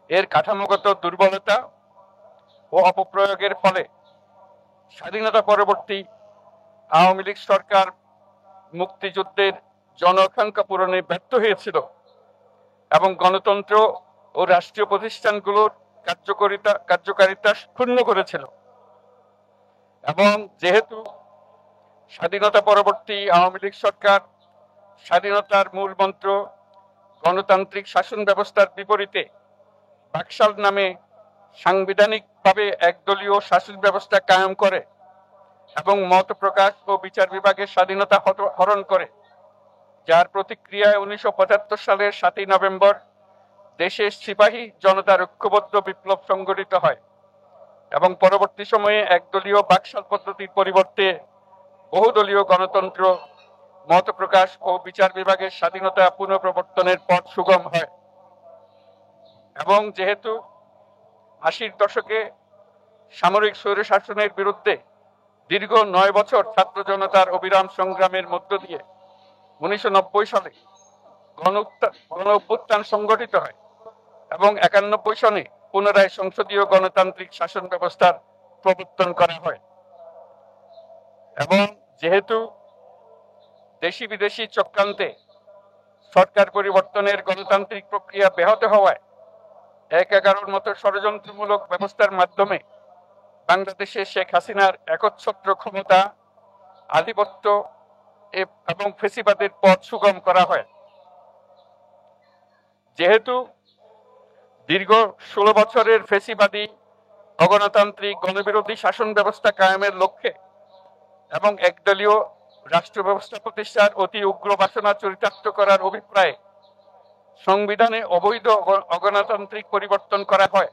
এর কাঠামোগত দুর্বলতা ও অপপ্রয়োগের ফলে স্বাধীনতা পরবর্তী আওয়ামী লীগ সরকার মুক্তিযুদ্ধের জনআকাঙ্ক্ষা পূরণে ব্যর্থ হয়েছিল এবং গণতন্ত্র ও রাষ্ট্রীয় প্রতিষ্ঠানগুলোর কার্যকারিতা ক্ষুণ্ণ করেছিল। এবং যেহেতু স্বাধীনতা পরবর্তী আওয়ামী লীগ সরকার স্বাধীনতার মূল মন্ত্র গণতান্ত্রিক শাসন ব্যবস্থার বিপরীতে বাকশাল নামে সাংবিধানিকভাবে একদলীয় শাসন ব্যবস্থা কায়েম করে এবং মত প্রকাশ ও বিচার বিভাগের স্বাধীনতা হরণ করে, যার প্রতিক্রিয়ায় 1975 সালের 7ই নভেম্বর দেশের সিপাহী জনতার ঐক্যবদ্ধ বিপ্লব সংগঠিত হয় এবং পরবর্তী সময়ে একদলীয় বাকশাল পদ্ধতির পরিবর্তে বহুদলীয় গণতন্ত্র, মত প্রকাশ ও বিচার বিভাগের স্বাধীনতা পুনঃপ্রবর্তনের পথ সুগম হয়। এবং যেহেতু 80-র দশকে সামরিক স্বৈরশাসনের বিরুদ্ধে দীর্ঘ 9 বছর ছাত্র জনতার অবিরাম সংগ্রামের মধ্য দিয়ে 1990 সালে গণ অভ্যুত্থান সংগঠিত হয় এবং 91 সনে পুনরায় সংসদীয় গণতান্ত্রিক শাসন ব্যবস্থার প্রবর্তন করা হয়। এবং যেহেতু দেশি বিদেশি চক্রান্তে সরকার পরিবর্তনের গণতান্ত্রিক প্রক্রিয়া ব্যাহত হওয়ায় 1/11 মতো ষড়যন্ত্রমূলক ব্যবস্থার মাধ্যমে বাংলাদেশে শেখ হাসিনার একচ্ছত্র ক্ষমতা, আধিপত্য এবং ফেসিবাদের পথ সুগম করা হয়। যেহেতু দীর্ঘ 16 বছরের ফেসিবাদী অগণতান্ত্রিক গণবিরোধী শাসন ব্যবস্থা কায়েমের লক্ষ্যে এবং একদলীয় রাষ্ট্র ব্যবস্থা প্রতিষ্ঠার অতি উগ্র বাসনা চরিতার্থ করার অভিপ্রায়ে সংবিধানে অবৈধ অগণতান্ত্রিক পরিবর্তন করা হয়,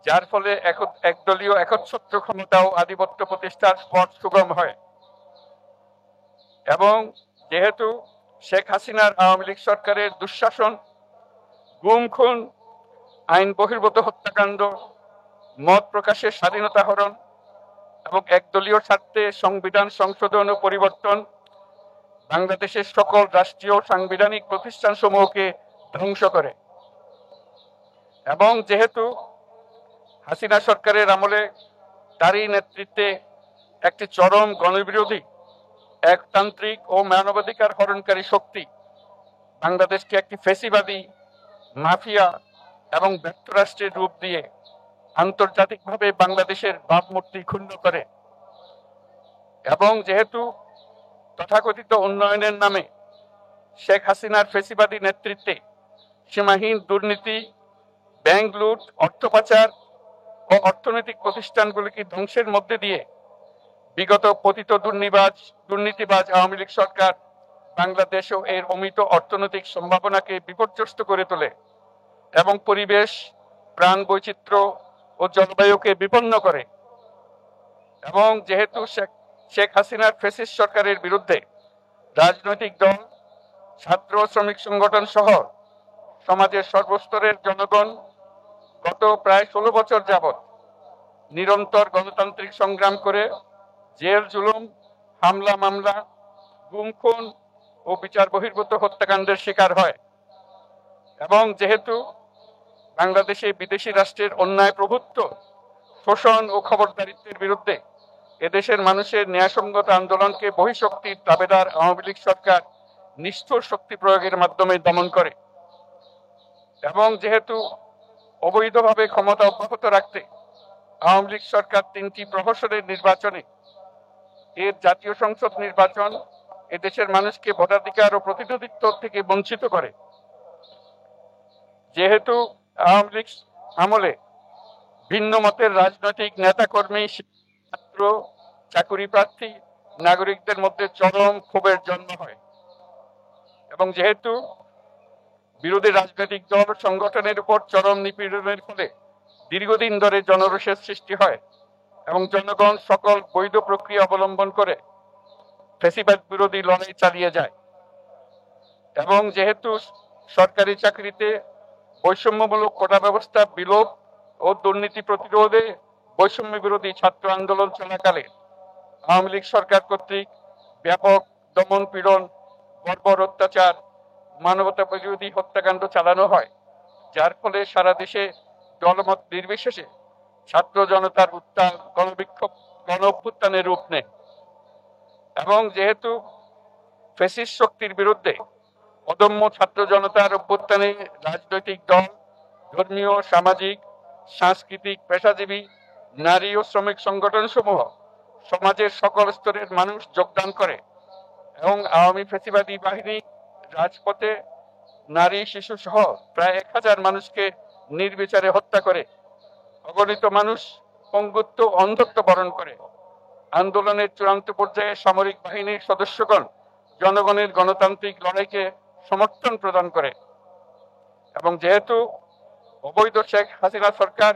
যার ফলে একদলীয় একচ্ছত্র ক্ষমতা ও আধিপত্য প্রতিষ্ঠার পথ সুগম হয়। এবং যেহেতু শেখ হাসিনার আওয়ামী লীগ সরকারের দুঃশাসন, গুম খুন, আইন বহির্ভূত হত্যাকাণ্ড, মত প্রকাশের স্বাধীনতা হরণ এবং একদলীয় স্বার্থে সংবিধান সংশোধন ও পরিবর্তন বাংলাদেশের সকল রাষ্ট্রীয় সাংবিধানিক প্রতিষ্ঠান সমূহকে ধ্বংস করে। এবং যেহেতু হাসিনা সরকারের আমলে তারই নেতৃত্বে একটি চরম গণবিরোধী, একতান্ত্রিক ও মানবাধিকার হরণকারী শক্তি বাংলাদেশকে একটি ফেসিবাদী, মাফিয়া এবং ব্যর্থ রাষ্ট্রের রূপ দিয়ে আন্তর্জাতিকভাবে বাংলাদেশের ভাবমূর্তি ক্ষুণ্ণ করে। এবং যেহেতু তথাকথিত উন্নয়নের নামে শেখ হাসিনার ফেসিবাদী নেতৃত্বে সীমাহীন দুর্নীতি, ব্যাংক লুট, অর্থ পাচার ও অর্থনৈতিক প্রতিষ্ঠানগুলিকে ধ্বংসের মধ্যে দিয়ে বিগত পতিত দুর্নীতিবাজ আওয়ামী লীগ সরকার বাংলাদেশ ও এর অমিত অর্থনৈতিক সম্ভাবনাকে বিপর্যস্ত করে তোলে এবং পরিবেশ, প্রাণ বৈচিত্র্য ও জলবায়ুকে বিপন্ন করে। এবং যেহেতু শেখ হাসিনার ফ্যাসিস্ট সরকারের বিরুদ্ধে রাজনৈতিক দল, ছাত্র শ্রমিক সংগঠন সহ সমাজের সর্বস্তরের জনগণ গত প্রায় 16 বছর যাবৎ নিরন্তর গণতান্ত্রিক সংগ্রাম করে জেল জুলুম, হামলা মামলা, গুম খুন ও বিচার বহির্ভূত হত্যাকাণ্ডের শিকার হয়। এবং যেহেতু বাংলাদেশে বিদেশি রাষ্ট্রের অন্যায় প্রভুত্ব, শোষণ ও খবরদারিত্বের বিরুদ্ধে এদেশের মানুষের ন্যায়সঙ্গত আন্দোলনকে বহিঃশক্তির দাবেদার আওয়ামী লীগ সরকার নিষ্ঠুর শক্তি প্রয়োগের মাধ্যমে দমন করে। এবং যেহেতু অবৈধভাবে ক্ষমতা অব্যাহত রাখতে আওয়ামী লীগ সরকার 3টি প্রহসনের নির্বাচনে এর জাতীয় সংসদ নির্বাচন এদেশের মানুষকে ভোটাধিকার ও প্রতিনিধিত্ব থেকে বঞ্চিত করে। যেহেতু আওয়ামী লীগ আমলে ভিন্ন মতের রাজনৈতিক নেতাকর্মী, ছাত্র, চাকুরি প্রার্থী, নাগরিকদের মধ্যে চরম ক্ষোভের জন্ম হয় এবং যেহেতু বিরোধী রাজনৈতিক দল সংগঠনের উপর চরম নিপীড়নের ফলে দীর্ঘদিন ধরে জনরোষের সৃষ্টি হয় এবং জনগণ সকল বৈধ প্রক্রিয়া অবলম্বন করে ফ্যাসিবাদ বিরোধী লড়াই চালিয়ে যায়। এবং যেহেতু সরকারি চাকরিতে বৈষম্যমূলক কোটা ব্যবস্থা বিলোপ ও দুর্নীতি প্রতিরোধে বৈষম্য বিরোধী ছাত্র আন্দোলন চলাকালে আওয়ামী লীগ সরকার কর্তৃক ব্যাপক দমন পীড়ন, বর্বর অত্যাচার, মানবতা বিরোধী হত্যাকাণ্ড চালানো হয়, যার ফলে সারা দেশে দলমত নির্বিশেষে ছাত্র জনতার উত্তাল গণবিক্ষোভ গণ অভ্যুত্থানের রূপ নেয়। এবং যেহেতু ফ্যাসিস্ট শক্তির বিরুদ্ধে অদম্য ছাত্র জনতার অভ্যুত্থানে রাজনৈতিক দল, ধর্মীয়, সামাজিক, সাংস্কৃতিক, পেশাজীবী, নারী ও শ্রমিক সংগঠন সমূহ সমাজের সকল স্তরের মানুষ যোগদান করে এবং আওয়ামী ফ্যাসিবাদী বাহিনী রাজপথে নারী, শিশু সহ প্রায় 1000 মানুষকে নির্বিচারে হত্যা করে, অগণিত মানুষ পঙ্গুত্ব, অন্ধত্ব বরণ করে। আন্দোলনের চূড়ান্ত পর্যায়ে সামরিক বাহিনীর সদস্যগণ জনগণের গণতান্ত্রিক লড়াইকে সমর্থন প্রদান করে এবং যেহেতু অবৈধ শেখ হাসিনা সরকার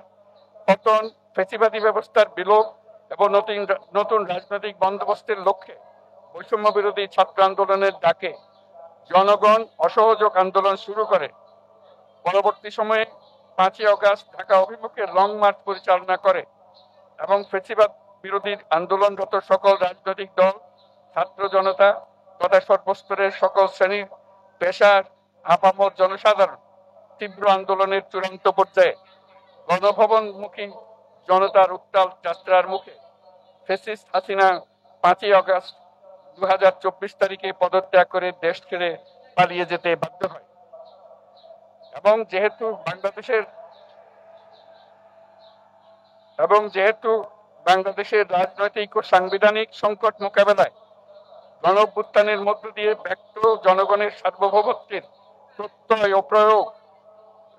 পতন, ফ্যাসিবাদী ব্যবস্থার বিলোপ এবং নতুন রাজনৈতিক বন্দোবস্তের লক্ষ্যে বৈষম্য বিরোধী ছাত্র আন্দোলনের ডাকে জনগণ অসহযোগ আন্দোলন শুরু করে। পরবর্তী সময়ে 5ই আগস্ট ঢাকা অভিমুখে লং মার্চ পরিচালনা করে এবং ফ্যাসিবাদ বিরোধী আন্দোলনরত সকল রাজনৈতিক দল, ছাত্র জনতা তথা সর্বস্তরের সকল শ্রেণীর পেশার আপামর জনসাধারণ তীব্র আন্দোলনের চূড়ান্ত পর্যায়ে গণভবনমুখী জনতার উত্তাল যাত্রার মুখে ফ্যাসিস্ট হাসিনা 5ই আগস্ট 2024 তারিখে পদত্যাগ করে দেশ ছেড়ে পালিয়ে যেতে বাধ্য হয়। এবং যেহেতু বাংলাদেশের রাজনৈতিক ও সাংবিধানিক সংকট মোকাবেলায় গণঅভ্যুত্থানের মধ্য দিয়ে ব্যক্ত জনগণের সার্বভৌমত্বের প্রত্যয় ও প্রয়োগ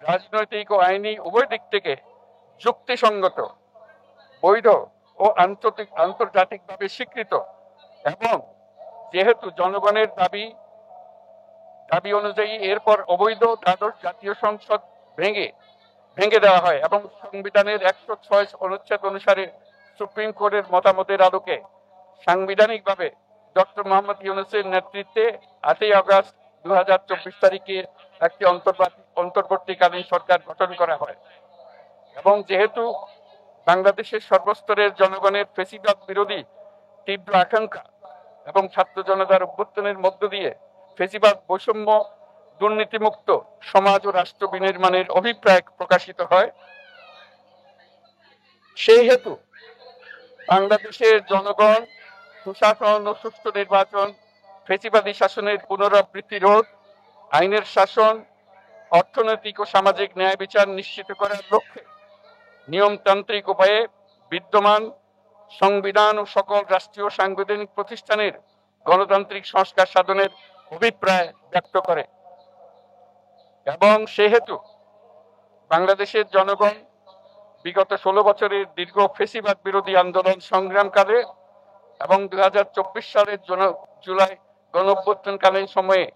রাজনৈতিক ও আইনি উভয় দিক থেকে যুক্তিসঙ্গত, বৈধ ও আন্তর্জাতিকভাবে স্বীকৃত এবং যেহেতু জনগণের দাবি অনুযায়ী এরপর অবৈধ দ্বাদশ জাতীয় সংসদ ভেঙে দেওয়া হয় এবং সংবিধানের 106 অনুচ্ছেদ অনুসারে সুপ্রিম কোর্টের মতামতের আলোকে সাংবিধানিকভাবে ডক্টর মোহাম্মদ ইউনূসের নেতৃত্বে 8ই আগস্ট 2024 তারিখে একটি অন্তর্বর্তীকালীন সরকার গঠন করা হয়। এবং যেহেতু বাংলাদেশের সর্বস্তরের জনগণের ফ্যাসিবাদ বিরোধী তীব্র আকাঙ্ক্ষা এবং ছাত্র জনতার অভ্যুত্থানের মধ্য দিয়ে ফ্যাসিবাদ, বৈষম্য, দুর্নীতিমুক্ত সমাজ ও রাষ্ট্র বিনির্মাণের অভিপ্রায় প্রকাশিত হয়, সেই হেতু বাংলাদেশের জনগণ সুশাসন ও সুষ্ঠু নির্বাচন, ফ্যাসিবাদী শাসনের পুনরাবৃত্তি রোধ, আইনের শাসন, অর্থনৈতিক ও সামাজিক ন্যায় বিচার নিশ্চিত করার লক্ষ্যে নিয়মতান্ত্রিক উপায়ে বিদ্যমান সংবিধান ও সকল রাষ্ট্রীয় সাংবিধানিক প্রতিষ্ঠানের গণতান্ত্রিক সংস্কার সাধনের অভিপ্রায় ব্যক্ত করে। এবং সেহেতু বাংলাদেশের জনগণ বিগত 16 বছরের দীর্ঘ ফ্যাসিবাদ বিরোধী আন্দোলন সংগ্রামকালে এবং 2024 সালের জুলাই গণঅভ্যুত্থানকালীন সময়ে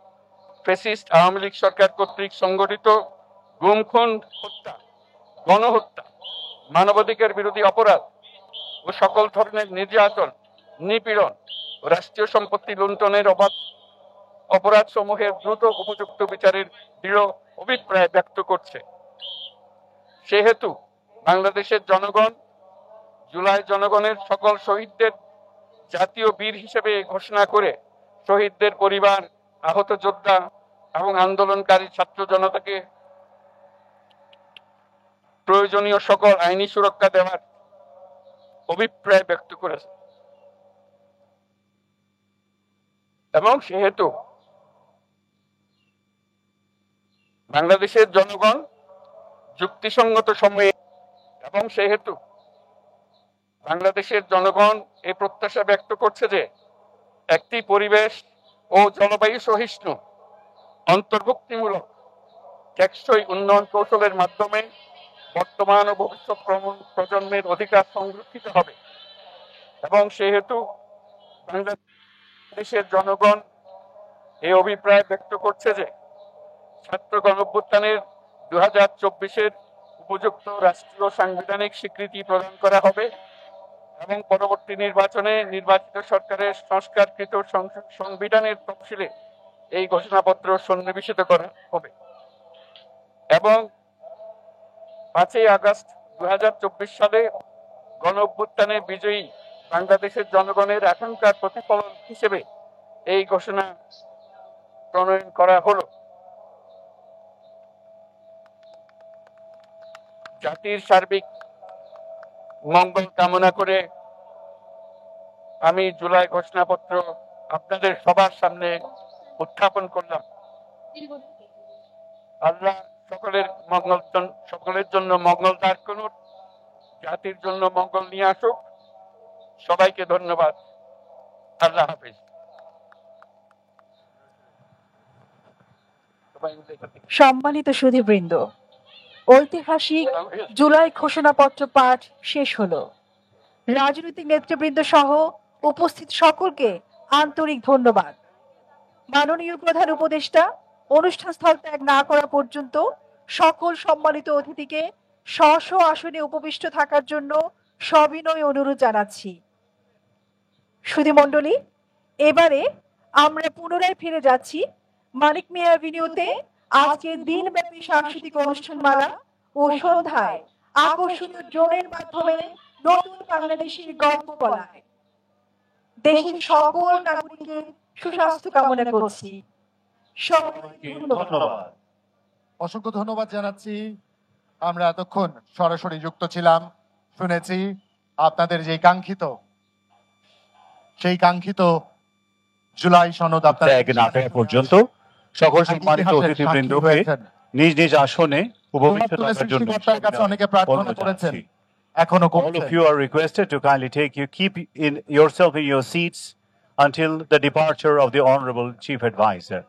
ফ্যাসিস্ট আওয়ামী লীগ সরকার কর্তৃক সংগঠিত গুম, খুন, হত্যা, গণহত্যা, মানবাধিকার বিরোধী অপরাধ ও সকল ধরনের নির্যাতন, নিপীড়ন ও রাষ্ট্রীয় সম্পত্তি লুণ্ঠনের অপরাধ সমূহের দ্রুত উপযুক্ত বিচারের দৃঢ় অভিপ্রায় ব্যক্ত করছে। সেহেতু বাংলাদেশের জনগণ জুলাই জনগণের সকল শহীদদের জাতীয় বীর হিসেবে ঘোষণা করে শহীদদের পরিবার, আহত যোদ্ধা এবং আন্দোলনকারী ছাত্র জনতাকে প্রয়োজনীয় সকল আইনি সুরক্ষা দেওয়ার অভিপ্রায় ব্যক্ত করেছে। এবং সেহেতু বাংলাদেশের জনগণ যুক্তিসঙ্গত সময়ে এবং সেহেতু বাংলাদেশের জনগণ এই প্রত্যাশা ব্যক্ত করছে যে একটি পরিবেশ ও জলবায়ু সহিষ্ণু, অন্তর্ভুক্তিমূলক, টেকসই উন্নয়ন কৌশলের মাধ্যমে বর্তমান ও ভবিষ্যৎ প্রজন্মের অধিকার সংরক্ষিত হবে। এবং সেহেতু বাংলাদেশের জনগণ এই অভিপ্রায় ব্যক্ত করছে যে ছাত্র গণঅভ্যুত্থানের 2024-এর উপযুক্ত রাষ্ট্রীয় সাংবিধানিক স্বীকৃতি প্রদান করা হবে এবং পরবর্তী নির্বাচনে নির্বাচিত সরকারের সংস্কারকৃত সংবিধানের তফসিলে এই ঘোষণাপত্র সন্নিবেশিত করা হবে। এবং 5ই আগস্ট 2024 সালে গণঅভ্যুত্থানে বিজয়ী বাংলাদেশের জনগণের আকাঙ্ক্ষার প্রতিফলন হিসেবে এই ঘোষণা প্রণয়ন করা হলো। জাতির সার্বিক মঙ্গল কামনা করে আমি জুলাই ঘোষণাপত্র আপনাদের সবার সামনে উত্থাপন করলাম। আল্লাহ সকলের জন্য মঙ্গল দান করুন, জাতির জন্য মঙ্গল নিয়ে আসুক। সবাইকে ধন্যবাদ। আল্লাহ হাফেজ। সম্মানিত সুধীবৃন্দ, ঐতিহাসিক জুলাই ঘোষণাপত্র পাঠ শেষ হলো। রাজনৈতিক নেতৃবৃন্দ সহ উপস্থিত সকলকে আন্তরিক ধন্যবাদ। মাননীয় প্রধান উপদেষ্টা অনুষ্ঠান স্থল ত্যাগ না করা পর্যন্ত সকল সম্মানিত অতিথিকে স্ব স্ব আসনে উপবিষ্ট থাকার জন্য সবিনয় অনুরোধ জানাচ্ছি। সুধীমণ্ডলী, এবারে আমরা পুনরায় ফিরে যাচ্ছি মানিক মিয়া অ্যাভিনিউতে আজকের দিনব্যাপী সাংস্কৃতিক অনুষ্ঠানমালা ও সন্ধ্যায় আকর্ষণীয় ড্রোনের মাধ্যমে নতুন বাংলাদেশের গল্প বলায়। দেশের সকল নাগরিকের সুস্বাস্থ্য কামনা করছি। সবাইকে ধন্যবাদ। অসংখ্য ধন্যবাদ জানাচ্ছি। আমরা এতক্ষণ সরাসরি যুক্ত ছিলাম, শুনেছি আপনাদের যে সেই কাঙ্ক্ষিত জুলাই সনদ আপনাদের পর্যন্ত সকল সম্মানিত অতিথিবৃন্দকে নিজ নিজ আসনে উপবিষ্ট থাকার জন্য অনেকে প্রার্থনা করেছেন, এখনো all of you are requested to kindly keep yourself in your seats until the departure of the Honorable Chief Advisor.